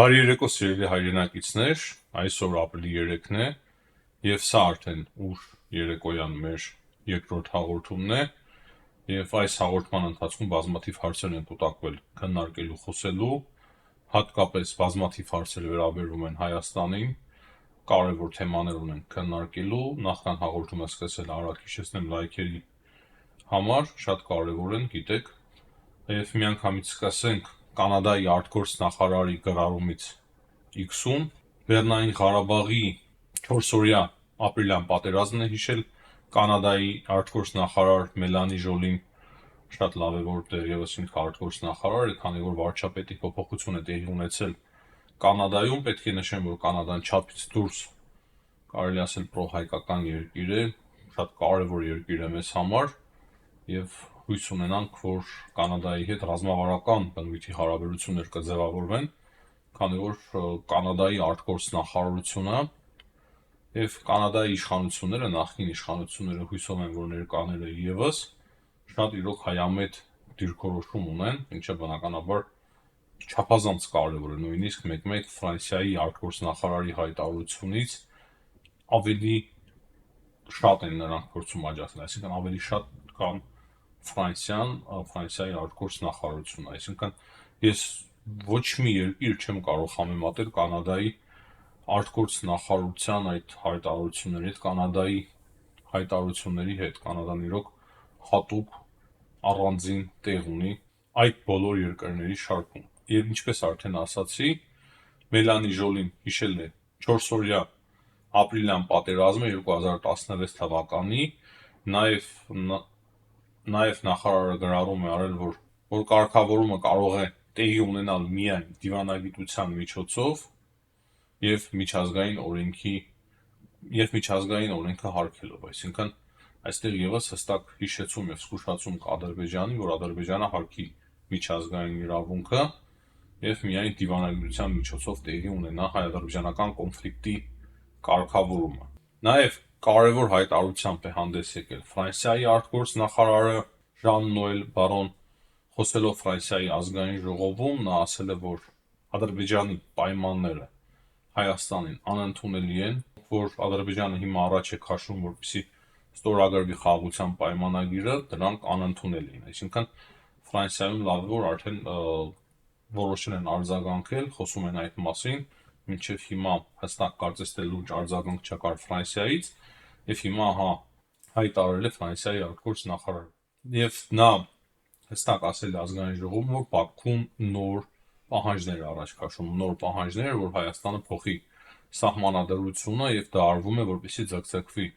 Բարի երեկո սիրելի հայրենակիցներ, այսօր ապրիլի 3-ն է եւ սա արդեն ուշ երեկոյան մեր երկրորդ հաղորդումն է եւ այս հաղորդման ընթացքում բազմաթիվ հարցեր են կուտակվել քննարկելու խոսելու, հատկապես բազմաթիվ հարցեր վերաբերում են Հայաստանին, կարևոր թեմաներ ունեն քննարկելու, նախքան հաղորդումը սկսել արագ հիշեցնեմ լայքերի համար, շատ կարևոր են, գիտեք, եւ միանգամից սկսենք Կանադայի արտգործնախարարի գրառումից X-ում Լեռնային Ղարաբաղի 4-օրյա ապրիլյան պատերազմն է հիշել Կանադայի արտգործնախարար Մելանի Ժոլին, շատ լավ է որ դեռևս ինքը արտգործնախարար է, քանի որ վարչապետի փոփոխություն է տեղի ունեցել Կանադայում, պետք է նշեմ, որ Կանադան չափից դուրս կարելի ասել պրոհայկական երկիր է, շատ կարևոր երկիր է մեզ համար եւ հույս ունենանք, որ Կանադայի հետ ռազմավարական բնույթի հարաբերություններ կձևավորվեն, քանի որ Կանադայի արտգործնախարարությունը եւ Կանադայի իշխանությունները, նախկին իշխանությունները հույսով են, որ ներկաները եւս շատ իրոք հայամետ դիրքորոշում ունեն, ինչը բնականաբար չափազանց կարևոր է, նույնիսկ մեկ-մեկ Ֆրանսիայի արտգործնախարարի հայտարարությունից ավելի շատ են նրանք փորձում աջակցել, այսինքն ավելի շատ կան Ֆրանսիայի արտգործնախարարությունը, այսինքն ես ոչ մի երկիր չեմ կարող համեմատել Կանադայի արտգործնախարարության այդ հայտարարությունների հետ, Կանադայի հայտարարությունների հետ, Կանադան իրոք հատուկ առանձին տեղ ունի այդ բոլոր երկրների շարքում։ Եվ ինչպես արդեն ասացի, Մելանի Ժոլին հիշել է 4-օրյա ապրիլյան պատերազմը 2016 թվականի, նաև նախարարը գրառում է արել, որ կարգավորումը կարող է տեղի ունենալ միայն դիվանագիտության միջոցով եւ միջազգային օրենքը հարգելով, այսինքն այստեղ եւս հստակ հիշեցում եւ զգուշացում կա Ադրբեջանի, որ Ադրբեջանը հարգի միջազգային իրավունքը եւ միայն դիվանագիտության միջոցով տեղի ունենա հայ-ադրբեջանական կոնֆլիկտի կարգավորումը։ Նաեւ կարևոր հայտարարությամբ է հանդես եկել Ֆրանսիայի արտգործնախարարը Ժան-Նոել Բարոն, խոսելով Ֆրանսիայի ազգային ժողովում, նա ասել է, որ Ադրբեջանի պայմանները Հայաստանին անընդունելի են, որ Ադրբեջանը հիմա առաջ է քաշում, որպեսզի ստորագրվի խաղաղության պայմանագիրը, դրանք անընդունելի են, այսինքն Ֆրանսիայում լավ է, որ արդեն որոշել են արձագանքել, խոսում են այդ մասին, մինչև հիմա հստակ կարծես թե լուրջ արձագանք չկար Ֆրանսիայից, եւ հիմա հայտարարել է Ֆրանսիայի արտգործնախարարը։ Եվ նա հստակ ասել է ազգային ժողովում, որ Բաքուն նոր պահանջներ առաջ քաշում, նոր պահանջներ, որ Հայաստանը փոխի սահմանադրությունը եւ դա արվում է, որպեսզի ձգձգվի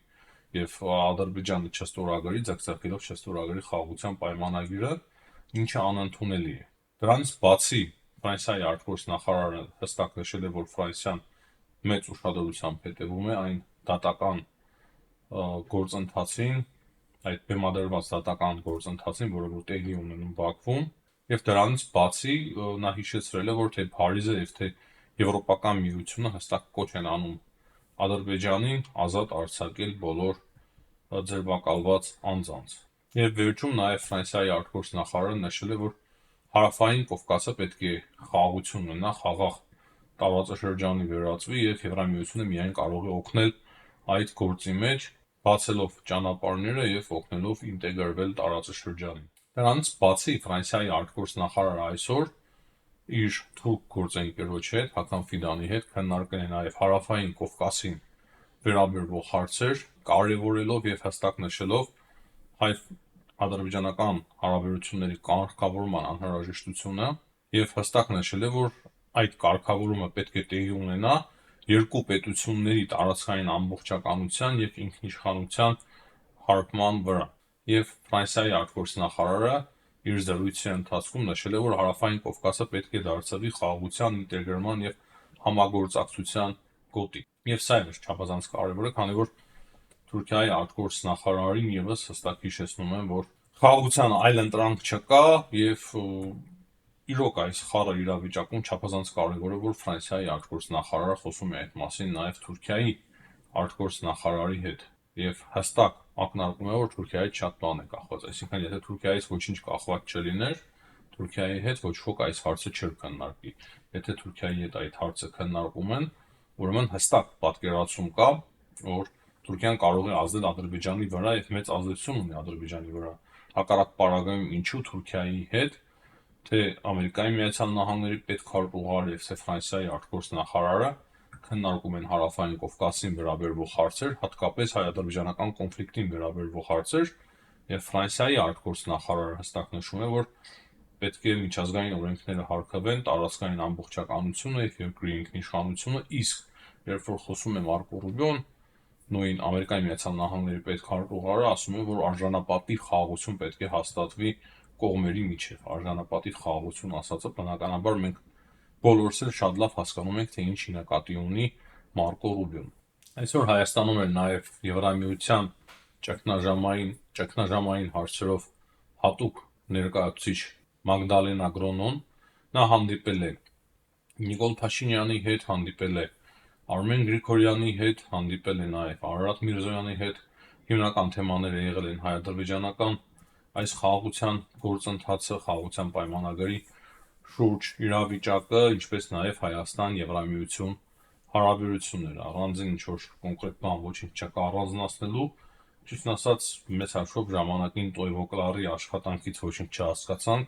եւ Ադրբեջանը ձգձգելով չստորագրի խաղաղության պայմանագիրը, ինչը անընդունելի է։ Դրանից բացի Ֆրանսիայի արտգործնախարարը հստակ նշել է, որ Ֆրանսիան մեծ ուշադրությամբ հետևում է այն դատական գործընթացին, այդ բեմադրված դատական գործընթացին, որը որ տեղի ունենում Բաքվում, եւ դրանից բացի նա հիշեցրել է, որ թե Փարիզը եւ թե Եվրոպական միությունը հստակ կոչ են անում Ադրբեջանին ազատ արձակել բոլոր ձերբակալված անձանց։ Եվ վերջում նաեւ Ֆրանսիայի արտգործնախարարը նշել է, որ Հարավային Կովկասը պետք է խաղաղություն ունենա, խաղաղ տարածաշրջանի վերածվի եւ Եվրամիությունը միայն կարող է օգնել այդ գործի մեջ, բացելով ճանապարհները եւ օգնելով ինտեգրվել տարածաշրջանին։ Դրանից բացի Ֆրանսիայի արտգործնախարարը այսօր իր թուրք գործընկերոջ հետ, Հական Ֆիդանի հետ քննարկել է նաեւ Հարավային Կովկասին վերաբերող հարցեր, կարևորելով եւ հստակ նշելով հայ-ադրբեջանական հարաբերությունների կարգավորման անհրաժեշտությունը եւ հստակ նշել է, որ այդ կարգավորումը պետք է տեղի ունենա երկու պետությունների տարածքային ամբողջականության եւ ինքնիշխանության հարգման վրա։ Եվ Ֆրանսիայի արտգործնախարարը իր զրույցի ընթացքում նշել է, որ Հարավային Կովկասը պետք է դարձվի խաղաղության, ինտեգրման եւ համագործակցության գոտի։ Եվ սա է չափազանց կարևոր է, քանի որ Թուրքիայի արտգործնախարարին եւս հստակ հիշեցնում են, որ խաղաղության այլ ընտրանք չկա եւ իրոք այս խառը իրավիճակում չափազանց կարևոր է, որ Ֆրանսիայի արտգործնախարարը խոսում է այդ մասին նաեւ Թուրքիայի արտգործնախարարի հետ եւ հստակ ակնարկում է, որ Թուրքիայից շատ բան է կախված, այսինքն եթե Թուրքիայից ոչինչ կախված չլիներ, Թուրքիայի հետ ոչ ոք այս հարցը չէր քննարկի։ Եթե Թուրքիայի հետ այդ հարցը քննարկում են, ուրեմն հստակ պատկերացում կա, որ Թուրքիան կարող է ազդել Ադրբեջանի վրա եւ մեծ ազդեցություն ունի Ադրբեջանի վրա։ Հակառակ պարագայում ինչու Թուրքիայի հետ թե Ամերիկայի Միացյալ Նահանգների պետքարտուղար եւ թե Ֆրանսիայի արտգործնախարարը քննարկում են հարավային Կովկասին վերաբերող հարցեր, հատկապես հայ-ադրբեջանական կոնֆլիկտին վերաբերող հարցեր, եւ Ֆրանսիայի արտգործնախարարը հստակ նշում է, որ պետք է միջազգային օրենքները հարգվեն, տարածքային ամբողջականությունը եւ երկրի ինքնիշխանությունը, իսկ երբ որ խոսում է Մարկո Ռուբիոն, նույն Ամերիկայի Միացյալ Նահանգների պետքարտուղարը ասում է, որ արժանապատիվ խաղաղություն պետք է հաստատվի կողմերի միջև։ Արժանապատիվ խաղաղություն ասածը բնականաբար մենք բոլորս էլ շատ լավ հասկանում ենք, թե ինչ նկատի ունի Մարկո Ռուբիոն։ Այսօր Հայաստանում էր նաև Եվրամիության ճգնաժամային հարցերով հատուկ ներկայացուցիչ Մագդալենա Գրոնոն, նա հանդիպել է Նիկոլ Փաշինյանի հետ, հանդիպել է Արմեն Գրիգորյանի հետ, հանդիպել է նաև Արարատ Միրզոյանի հետ, հիմնական թեմաները եղել են հայ-ադրբեջանական այս խաղաղության գործընթացը, խաղաղության պայմանագրի շուրջ իրավիճակը, ինչպես նաև Հայաստան-Եվրամիություն հարաբերությունները, առանձին ինչ-որ կոնկրետ բան ոչինչ չկա առանձնացնելու, ճիշտ ասած մեծ հաշվով ժամանակին տոյվոկլարի աշխատանքից ոչինչ չհասկացանք,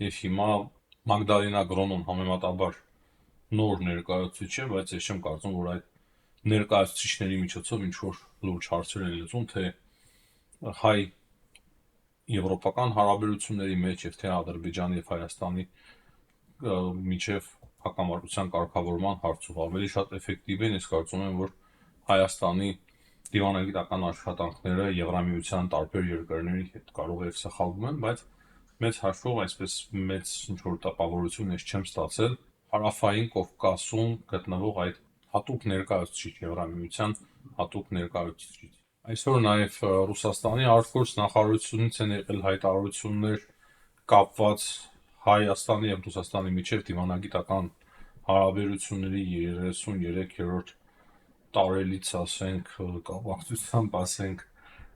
եւ հիմա Մագդալենա Գրոնոն համեմատաբար նոր ներկայացուցիչ է, բայց ես չեմ կարծում, որ այդ ներկայացուցիչների միջոցով ինչ-որ լուրջ հարցեր են լուծում, թե հայ-եվրոպական հարաբերությունների մեջ եւ թե Ադրբեջանի եւ Հայաստանի միջև հակամարտության կարգավորման հարցով ավելի շատ էֆեկտիվ են, ես կարծում եմ, որ Հայաստանի դիվանագիտական աշխատանքները Եվրամիության տարբեր երկրների հետ կարող է սխալվում են, բայց մեծ հաշվով այսպես մեծ ինչ-որ տպավորություն ես չեմ ստացել հարավային Կովկասում գտնվող այդ հատուկ ներկայացուցիչ Եվրամիության հատուկ ներկայացուցիչ։ Այսօր նաև Ռուսաստանի արտգործնախարարությունից են եղել հայտարարություններ կապված Հայաստանի եւ Ռուսաստանի միջև դիվանագիտական հարաբերությունների 33-րդ տարելից, ասենք, կապակցությամբ, ասենք,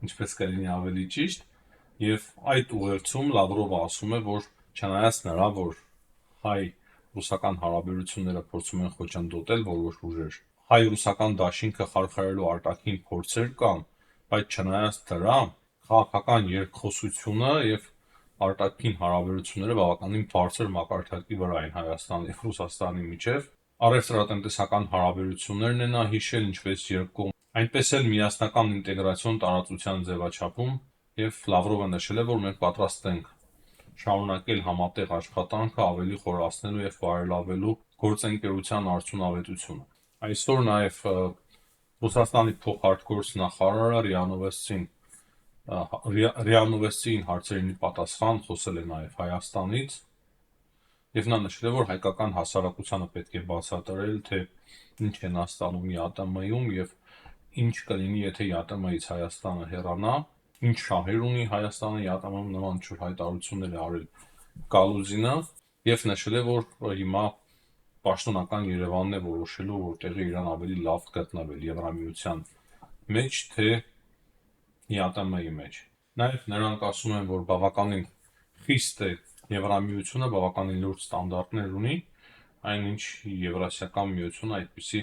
ինչպես կլինի ավելի ճիշտ, եւ այդ ուղերձում Լավրովը ասում է, որ չնայած նրա, որ հայ-ռուսական հարաբերությունները փորձում են խոչընդոտել որոշ ուժեր, հայ-ռուսական դաշինքը խարխարելու արտաքին փորձեր կան, բայց չնայած դրա քաղաքական երկխոսությունը եւ արտաքին հարաբերությունները բավականին բարձր մակարդակի վրա են Հայաստանի եւ Ռուսաստանի միջև։ Առևտրատնտեսական հարաբերություններն են նա հիշել, ինչպես երկկողմ, այնպես էլ միասնական ինտեգրացիոն տարածության ձևաչափում, եւ Լավրովը նշել է, որ մենք պատրաստ ենք շարունակել համատեղ աշխատանքը ավելի խորացնելու եւ բարելավելու գործընկերության արդյունավետությունը։ Այսօր նաեւ Ռուսաստանի փոխարտգործնախարարը Ռիանովեսցին հարցերին պատասխան խոսել է նաև Հայաստանից եւ նա նշել է, որ հայկական հասարակությանը պետք է բացատրել, թե ինչ է նա ստանում ԵԱՏՄ-ում եւ ինչ կլինի, եթե ԵԱՏՄ-ից Հայաստանը հեռանա, ինչ շահեր ունի Հայաստանը ԵԱՏՄ-ում, նման ինչ-որ հայտարարություններ է արել Գալուզինը եւ նշել է, որ հիմա պաշտոնական Երևանն է որոշելու, որտեղ իրան ավելի լավ գտնվել Եվրամիության մեջ, թե ԵԱՏՄ-ի մեջ։ Նաև նրանք ասում են, որ բավականին խիստ է Եվրամիությունը, բավականին լուրջ ստանդարտներ ունի, այնինչ Եվրասիական միությունը այդպիսի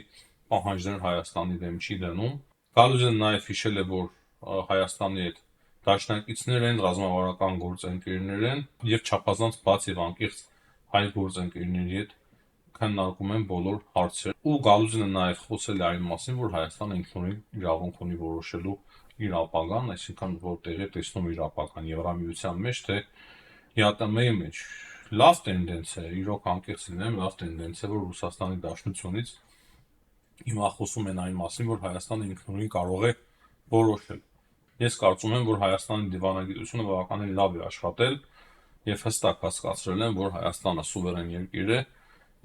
պահանջներ Հայաստանի դեմ չի դնում։ Գալուզինը նաև հիշել է, որ Հայաստանի հետ դաշնակիցներ են, ռազմավարական գործընկերներ են եւ չափազանց բաց եւ անկեղծ հայ գործընկերների հետ քննարկում են բոլոր հարցերը։ Ու Գալուզինը նաև խոսել է այն մասին, որ Հայաստանը ինքնուրույն իրավունք ունի որոշելու իր ապագան, այսինքն որտեղ է տեսնում իր ապագան Եվրամիության մեջ, թե ԵԱՏՄ-ի մեջ։ Լավ տենդենս է, իրոք անկեղծ լինեմ, լավ տենդենս է, որ Ռուսաստանի Դաշնությունից հիմա խոսում են այն մասին, որ Հայաստանը ինքնուրույն կարող է որոշել։ Ես կարծում եմ, որ Հայաստանի դիվանագիտությունը բավականին լավ է աշխատել եւ հստակ հասկացրել են, որ Հայաստանը սուվերեն երկիր է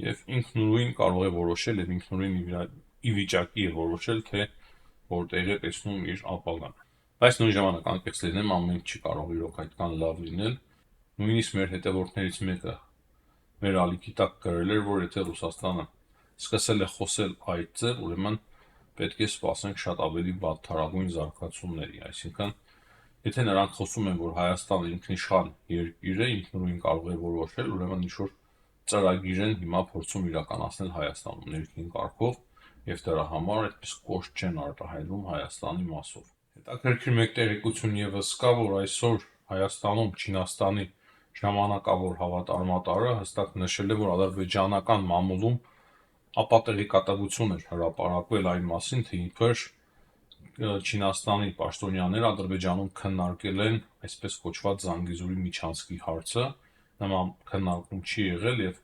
եւ ինքնուրույն կարող է որոշել եւ ինքնուրույն ի վիճակի է որոշել, թե որտեղ է տեսնում իր ապագան։ Բայց նույն ժամանակ անկեղծ լինեմ, ամեն ինչ չի կարող իրոք այդքան լավ լինել։ Նույնիսկ մեր հետևորդներից մեկը մեր ալիքի տակ գրել էր, որ եթե Ռուսաստանը սկսել է խոսել այդ ձև, ուրեմն պետք է սպասենք շատ ավելի բադթարագույն զարգացումների, այսինքն Եթե նրանք խոսում են, որ Հայաստանը ինքնիշխան երկիր է, ինքնուրույն կարող է որոշել, ուրեմն ինչ-որ ծրագիր են հիմա փորձում իրականացնել Հայաստանում ներքին կարգով, եւ դրա համար այդպես կոշտ չեն արտահայտվում Հայաստանի մասով։ Հետաքրքիր մեկ տեղեկություն եւս կա, որ այսօր Հայաստանում Չինաստանի ժամանակավոր հավատարմատարը հստակ նշել է, որ ադրբեջանական մամուլում ապատեղեկատվություն էր հրապարակվել այն մասին, թե իբր Չինաստանի պաշտոնյաները Ադրբեջանում քննարկել են այսպես կոչված Զանգեզուրի միջանցքի հարցը, նման քննարկում չի եղել եւ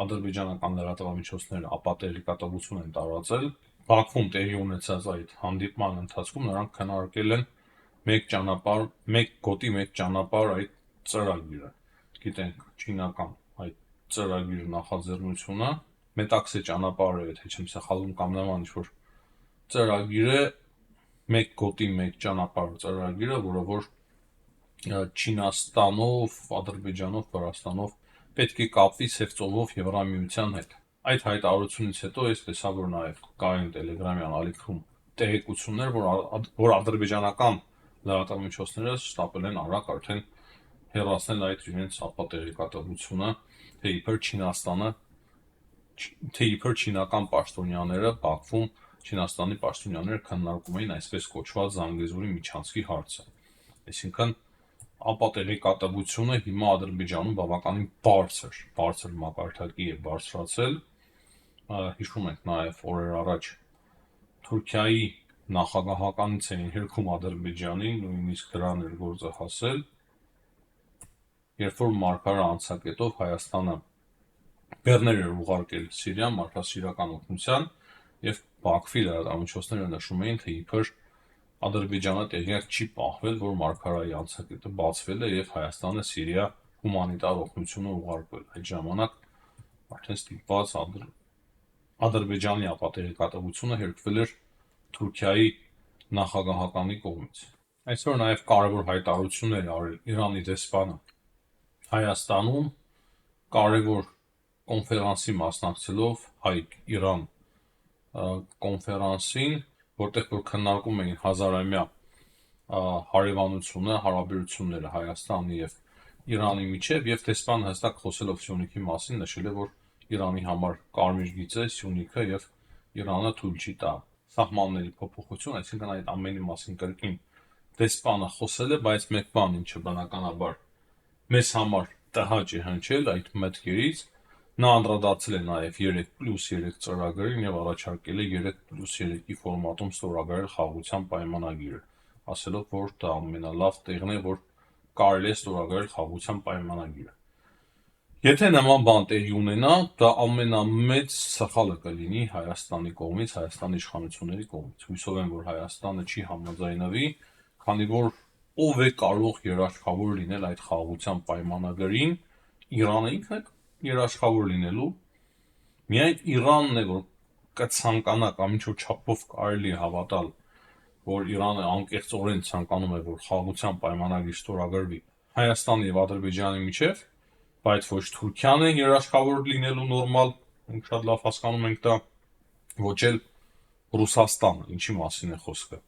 ադրբեջանական լրատվամիջոցները ապատեղեկատվություն են տարածել։ Բաքվում տեղի ունեցած այդ հանդիպման ընթացքում նրանք քննարկել են մեկ գոտի մեկ ճանապարհ այդ ծրագիրը։ Գիտենք չինական այդ ծրագիրը նախաձեռնությունը մետաքսե ճանապարհը, եթե չեմ սխալվում, կամ նման ինչ-որ ծրագիր է, մեկ գոտի մեկ ճանապարհ ծրագիրը, որը որ Չինաստանով, Ադրբեջանով, Վրաստանով պետք է կապվի Սև ծովով Եվրամիության հետ։ Այդ հայտարարությունից հետո ես տեսա, որ նաև կային Տելեգրամյան ալիքում տեղեկություններ, որ ադրբեջանական լրատվամիջոցները շտապել են արագ արդեն հեռացնել այդ իրենց ապատեղեկատվությունը, թե իբր չինական պաշտոնյաները Բաքվում Չինաստանի պաշտոնյաները քննարկում էին այսպես կոչված Զանգեզուրի միջանցքի հարցը։ Այսինքն ապատեղեկատվությունը հիմա Ադրբեջանում բավականին բարձր մակարդակի է բարձրացել։ Հիշում ենք նաև օրեր առաջ Թուրքիայի նախագահականից էին հերքում Ադրբեջանին, նույնիսկ դրան էր գործը հասել, երբ որ մարգարե անցակետով Հայաստանը բեռներ էր ուղարկել Սիրիա մարդասիրական օգնության, եւ Բաքվի լրատվամիջոցները նշում էին, թե իբր Ադրբեջանը տեղյակ չի պահվել, որ մարգարայի անցակետը բացվել է եւ Հայաստանը Սիրիա հումանիտար օգնություն ուղարկվել։ Այդ ժամանակ արդեն ստիպված Ադրբեջանի ապատեղեկատվությունը հերկվել էր Թուրքիայի նախագահականի կողմից։ Այսօր նաև կարևոր հայտարարություններ արել Իրանի դեսպանը Հայաստանում կարևոր կոնֆերանսի մասնակցելով Հայ-Իրան կոնֆերանսին, որտեղ որ քննարկում էին հազարամյա հարևանությունը, հարաբերությունները Հայաստանի եւ Իրանի միջև, եւ դեսպանը հստակ խոսելով Սյունիքի մասին նշել է, որ Իրանի համար կարմիր գիծ է Սյունիքը եւ Իրանը թույլ չի տա սահմանների փոփոխություն, այսինքն այդ ամենի մասին կրկին դեսպանը խոսել է, բայց մեկ բան, ինչը բնականաբար մեզ համար տհաճ է հնչել այդ մտքերից, նա անդրադարձել է նաև 3+3 ծրագրին եւ առաջարկել է 3+3-ի ֆորմատում ստորագրել խաղաղության պայմանագիրը, ասելով, որ դա ամենալավ տեղն է, որ կարելի է ստորագրել խաղաղության պայմանագիրը։ Եթե նման բան տեղի ունենա, դա ամենամեծ սխալը կլինի Հայաստանի կողմից, Հայաստանի իշխանությունների կողմից։ Հույսով եմ, որ Հայաստանը չի համաձայնվի, քանի որ ով է կարող երաշխավոր լինել այդ խաղաղության պայմանագրին, Իրանը ինքն է երաշխավոր լինելու, միայն Իրանն է, որ կցանկանա կամ ինչ-որ չափով կարելի է հավատալ, որ Իրանը անկեղծորեն ցանկանում է, որ խաղաղության պայմանագիր ստորագրվի Հայաստանի եւ Ադրբեջանի միջև, բայց ոչ Թուրքիան է երաշխավոր լինելու նորմալ, մենք շատ լավ հասկանում ենք դա, ոչ էլ Ռուսաստանը, ինչի մասին է խոսքը։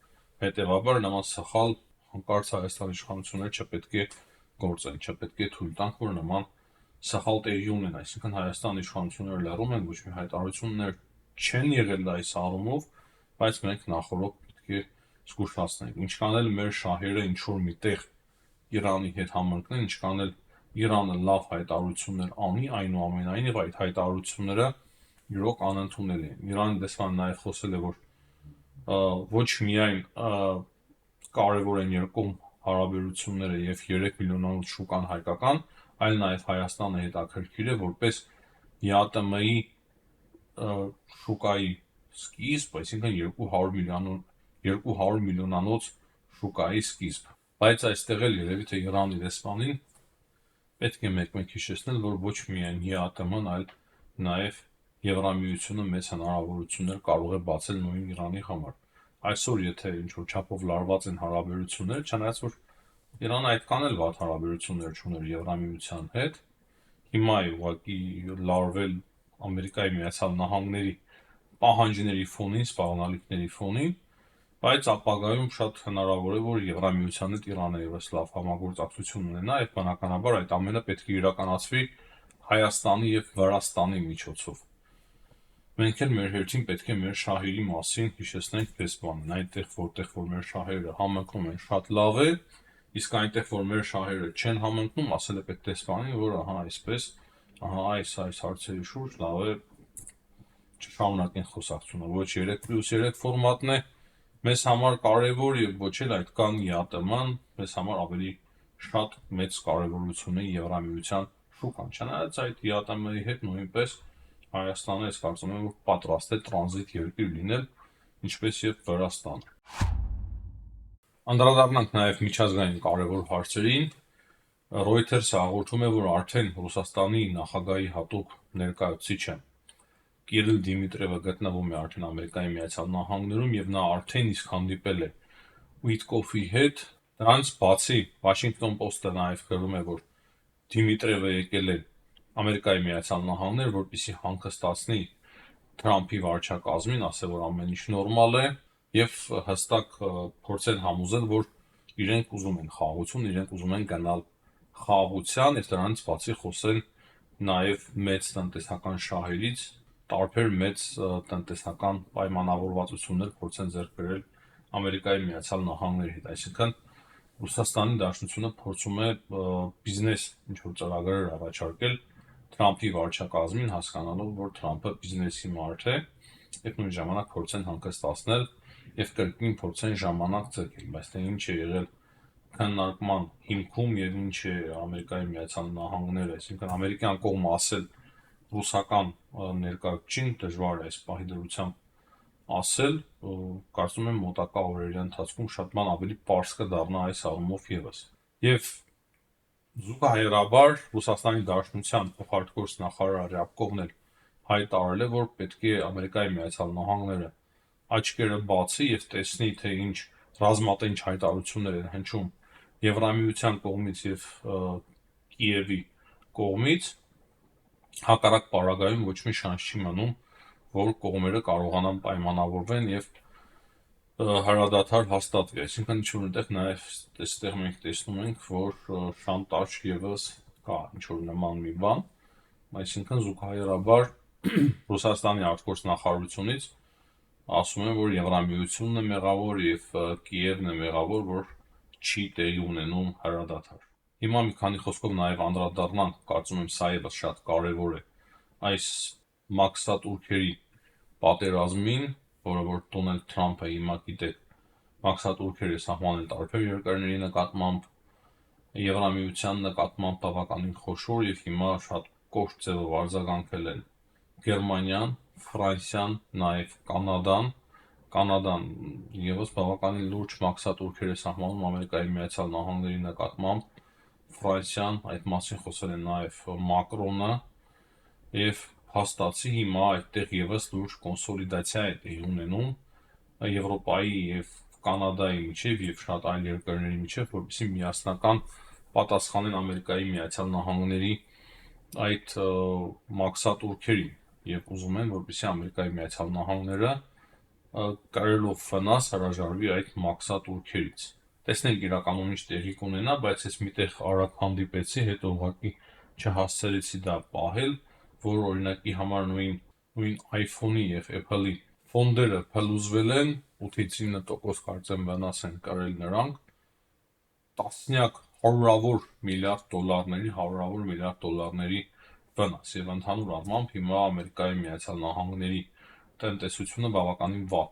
Հետևաբար նման սխալ հանկարծ Հայաստանի իշխանությունները չպետք է գործեն, չպետք է թույլ տանք, որ նման սխալ տեղի ունեն, այսինքն Հայաստանի իշխանությունները լռում են, ոչ մի հայտարարություններ չեն եղել այս առումով, բայց մենք նախորդ պետք է զգուշացնենք, ինչքան էլ մեր շահերը ինչ որ միտեղ Իրանի հետ համընկնեն, ինչքան էլ Իրանը լավ հայտարարություններ անի, այնուամենայնիվ այդ հայտարարությունները իրոք անընդունելի են։ Իրանի դեսպանը նաև խոսել է, որ ոչ միայն կարևոր են երկկողմ հարաբերությունները եւ 3 միլիոնանոց շուկան հայկական, այլ նաև Հայաստանը հետաքրքիր է որպես ԵԱՏՄ-ի շուկայի սկիզբ, այսինքն 200 միլիոնանոց շուկայի սկիզբ։ Բայց այստեղ էլ երևի թե Իրանի դեսպանին պետք է մեկ-մեկ հիշեցնել, որ ոչ միայն ԵԱՏՄ-ն, այլ նաև Եվրամիությունը մեծ հնարավորություններ կարող է բացել նույն Իրանի համար։ Այսօր եթե ինչ-որ չափով լարված են հարաբերությունները, չնայած որ Իրանը այդքան էլ վատ հարաբերություններ չուներ Եվրամիության հետ, հիմա է ուղղակի լարվել Ամերիկայի Միացյալ Նահանգների պահանջների ֆոնին, սպառնալիքների ֆոնին, բայց ապագայում շատ հնարավոր է, որ Եվրամիության հետ Իրանը ևս լավ համագործակցություն ունենա, եւ բնականաբար այդ ամենը պետք է իրականացվի Հայաստանի եւ Վրաստանի միջոցով։ Մենք էլ մեր հերթին պետք է մեր շահերի մասին հիշեցնենք դեսպանին, այնտեղ որտեղ որ մեր շահերը համընկնում են շատ լավ է, իսկ այնտեղ որ մեր շահերը չեն համընկնում, ասել է պետք դեսպանին, որ ահա այսպես, ահա այս հարցերի շուրջ լավ է չշարունակեն խոսակցությունը, ոչ 3+3 ֆորմատն է մեզ համար կարևոր եւ ոչ էլ այդքան ԵԱՏՄ-ն մեզ համար ավելի շատ մեծ կարևորություն է Եվրամիության շուկան, չնայած այդ ԵԱՏՄ-ի հետ նույնպես Հայաստանը ես կարծում եմ, որ պատրաստ է տրանզիտ երկիր լինել, ինչպես եւ Վրաստանը։ Անդրադառնանք նաեւ միջազգային կարևոր հարցերին։ Reuters-ը հաղորդում է, որ արդեն Ռուսաստանի նախագահի հատուկ ներկայացուցիչը Կիրիլ Դիմիտրևը գտնվում է արդեն Ամերիկայի Միացյալ Նահանգներում եւ նա արդեն իսկ հանդիպել է Ուիտկոֆի հետ։ Դրանից բացի Washington Post-ը նաեւ գրում է, որ Դիմիտրևը եկել է Ամերիկայի Միացյալ Նահանգներ, որպեսզի հանգստացնի Թրամփի վարչակազմին, ասել, որ ամեն ինչ նորմալ է եւ հստակ փորձել համոզել, որ իրենք ուզում են խաղաղություն, իրենք ուզում են գնալ խաղաղության եւ դրանից բացի խոսել նաեւ մեծ տնտեսական շահերից, տարբեր մեծ տնտեսական պայմանավորվածություններ փորձեն ձեռք բերել Ամերիկայի Միացյալ Նահանգների հետ, այսինքն Ռուսաստանի Դաշնությունը փորձում է բիզնես ինչ-որ ծրագրեր առաջարկել Թրամփի վարչակազմին, հասկանալով, որ Թրամփը բիզնեսի մարդ է, եւ նույն ժամանակ փորձեն հանգստացնել եւ կրկին փորձեն ժամանակ ձգել, բայց թե ինչ է եղել քննարկման հիմքում եւ ինչ է Ամերիկայի Միացյալ Նահանգները, այսինքն ամերիկյան կողմը ասել ռուսական ներկայացուցին դժվար է այս պահի դրությամբ ասել, կարծում եմ մոտակա օրերի ընթացքում շատ բան ավելի պարզ կդառնա այս առումով եւս։ Եվ զուգահեռաբար Ռուսաստանի Դաշնության փոխարտգործ նախարար Ռябկովն էլ հայտարարել է, որ պետք է Ամերիկայի Միացյալ Նահանգները աչքերը բացի եւ տեսնի, թե ինչ ռազմատենչ հայտարարություններ են հնչում Եվրամիության կողմից եւ Կիևի կողմից, հակառակ պարագայում ոչ մի շանս չի մնում, որ կողմերը կարողանան պայմանավորվեն եւ հրադադար հաստատվի, այսինքն ինչ-որ այնտեղ նաև այստեղ մենք տեսնում ենք, որ շանտաժ եւս կա ինչ-որ նման մի բան, այսինքն զուգահեռաբար Ռուսաստանի արտգործ նախարարությունից ասում են, որ Եվրամիությունն է մեղավոր եւ Կիևն է մեղավոր, որ չի տեղի ունենում հրադադար։ Հիմա մի քանի խոսքով նաև անդրադառնանք, կարծում եմ սա եւս շատ կարեւոր է այս մաքսատուրքերի պատերազմին, որը որ Դոնալդ Թրամփը հիմա գիտեք մաքսատուրքեր է սահմանել տարբեր երկրների նկատմամբ, Եվրամիության նկատմամբ բավականին խոշոր եւ հիմա շատ կոշտ ձևով արձագանքել են Գերմանիան, Ֆրանսիան, նաեւ Կանադան եւս բավականին լուրջ մաքսատուրքեր է սահմանում Ամերիկայի Միացյալ Նահանգների նկատմամբ, Ֆրանսիան այդ մասին խոսել է նաեւ Մակրոնը եւ հաստատի հիմա այդտեղ եւս լուրջ կոնսոլիդացիա է տեղի ունենում Եվրոպայի եւ Կանադայի միջև եւ շատ այլ երկրների միջև, որպեսզի միասնական պատասխանեն Ամերիկայի Միացյալ Նահանգների այդ մաքսատուրքերին եւ ուզում են, որպեսզի Ամերիկայի Միացյալ Նահանգները կարելով վնաս հրաժարվի այդ մաքսատուրքերից։ Տեսնենք իրականում ինչ տեղի կունենա, բայց ես միտեղ արագ հանդիպեցի, հետո ուղղակի չհասցրեցի դա պահել, որ օրինակի համար նույն iPhone-ի եւ Apple-ի ֆոնդերը փլուզվել են, 8-ից 9% կարծեմ վնաս են կրել նրանք, տասնյակ հարյուրավոր միլիարդ դոլարների վնաս եւ ընդհանուր առմամբ հիմա Ամերիկայի Միացյալ Նահանգների տնտեսությունը բավականին վատ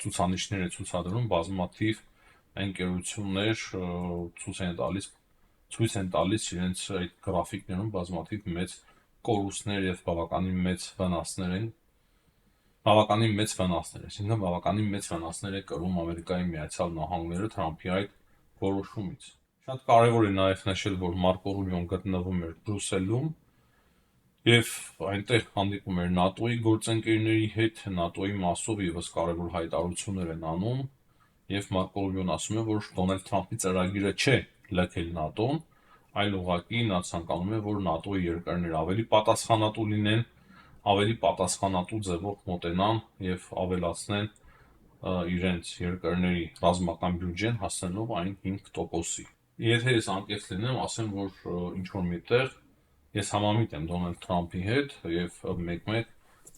ցուցանիշներ է ցուցադրում, բազմաթիվ ընկերություններ ցույց են տալիս իրենց այդ գրաֆիկներում բազմաթիվ մեծ կորուստներ եւ բավականին մեծ վնասներ, այսինքն բավականին մեծ վնասներ է կրում Ամերիկայի Միացյալ Նահանգները Թրամփի այդ որոշումից։ Շատ կարևոր է նաեւ նշել, որ Մարկո Ռուբիոն գտնվում էր Բրյուսելում եւ այնտեղ հանդիպում էր ՆԱՏՕ-ի գործընկերների հետ, ՆԱՏՕ-ի մասով եւս կարևոր հայտարարություններ են անում եւ Մարկո Ռուբիոն ասում է, որ Դոնալդ Թրամփի ծրագիրը չէ լքել ՆԱՏՕ-ն, այլ ուղղակի նա ցանկանում է, որ ՆԱՏՕ-ի երկրները ավելի պատասխանատու լինեն, ավելի պատասխանատու ձևով մոտենան եւ ավելացնեն իրենց երկրների ռազմական բյուջեն հասնելով այն 5%-ի։ Եթե ես անկեղծ լինեմ, ասեմ, որ ինչ-որ միտեղ ես համամիտ եմ Դոնալդ Թրամփի հետ և մեկ-մեկ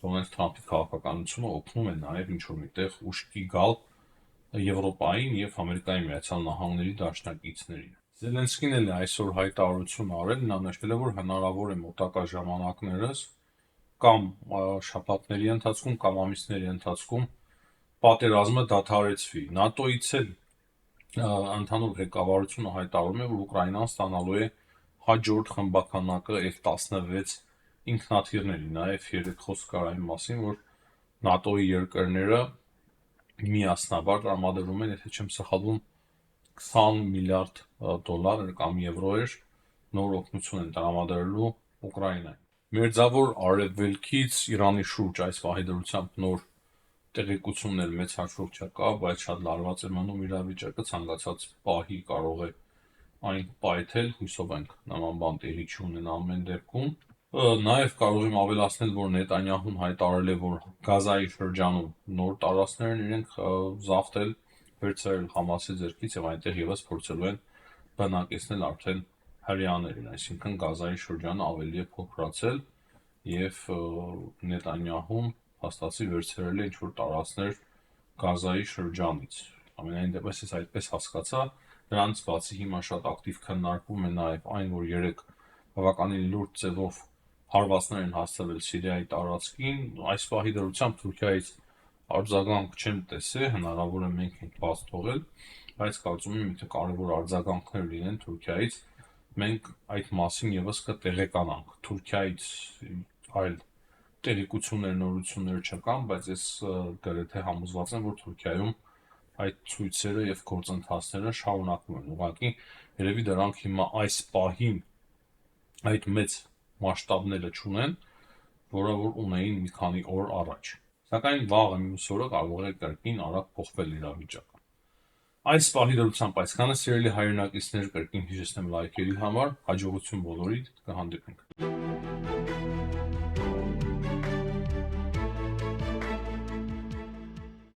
Դոնալդ Թրամփի քաղաքականությունը օգնում է նաև ինչ-որ միտեղ ուշքի գալ Եվրոպային և Ամերիկայի Միացյալ Նահանգների դաշնակիցներին։ Զելենսկին էլ այսօր հայտարարություն արել, նա նշել է, որ հնարավոր է մոտակա ժամանակներս կամ շաբաթների ընթացքում կամ ամիսների ընթացքում պատերազմը դադարեցվի։ ՆԱՏՕ-ից էլ ընդհանուր ղեկավարությունը հայտարարում է, որ Ուկրաինան ստանալու է հաջորդ խմբականակը F-16 ինքնաթիռների, նաև երեք խոսք կար այն մասին, որ ՆԱՏՕ-ի երկրները միասնաբար տրամադրում են, եթե չեմ սխալվում, $20 միլիարդ կամ եվրո նոր օգնություն են տրամադրելու Ուկրաինային։ Մերձավոր Արևելքից Իրանի շուրջ այս պահի դրությամբ նոր տեղեկություններ մեծ հաշվով չկա, բայց շատ լարված է մնում իրավիճակը, ցանկացած պահի կարող է այն պայթել, հույսով ենք նման բան տեղի չունենա ամեն դեպքում։ Նաև կարող եմ ավելացնել, որ Նետանյահուն հայտարարել է, որ Գազայի շրջանում նոր տարածքներ են իրենք զավթել, վերցրել Համասի ձեռքից եւ այնտեղ եւս փորձելու են բնակեցնել արդեն հրեաներին, այսինքն Գազայի շրջանը ավելի է փոքրացել եւ Նետանյահուն հաստատի վերցրել է ինչ-որ տարածքներ Գազայի շրջանից։ Ամենայն դեպս ես այդպես հասկացա, դրանից բացի հիմա շատ ակտիվ քննարկվում է նաև այն, որ երեք բավականին լուրջ ձևով հարվածներ են հասցրել Սիրիայի տարածքին, այս պահի դրությամբ Թուրքիայից արձագանք չեմ տեսել, հնարավոր է մենք ենք բաց թողել, բայց կարծում եմ, եթե կարևոր արձագանքներ լինեն Թուրքիայից, մենք այդ մասին եւս կտեղեկանանք։ Թուրքիայից այլ տեղեկություններ, նորություններ չկան, բայց ես գրեթե համոզված եմ, որ Թուրքիայում այդ ցույցերը եւ գործընթացները շարունակվում են։ Ուղղակի երևի դրանք հիմա այս պահին այդ մեծ մասշտաբները չունեն, որը որ ունեին մի քանի օր առաջ։ Սակայն վաղը մյուս օրը կարող է կրկին արագ փոխվել իրավիճակը։ Այս պահի դրությամբ այսքանը, սիրելի հայրենակիցներ, կրկին հիշեցնեմ լայքերի համար, հաջողություն բոլորիդ, կհանդիպենք։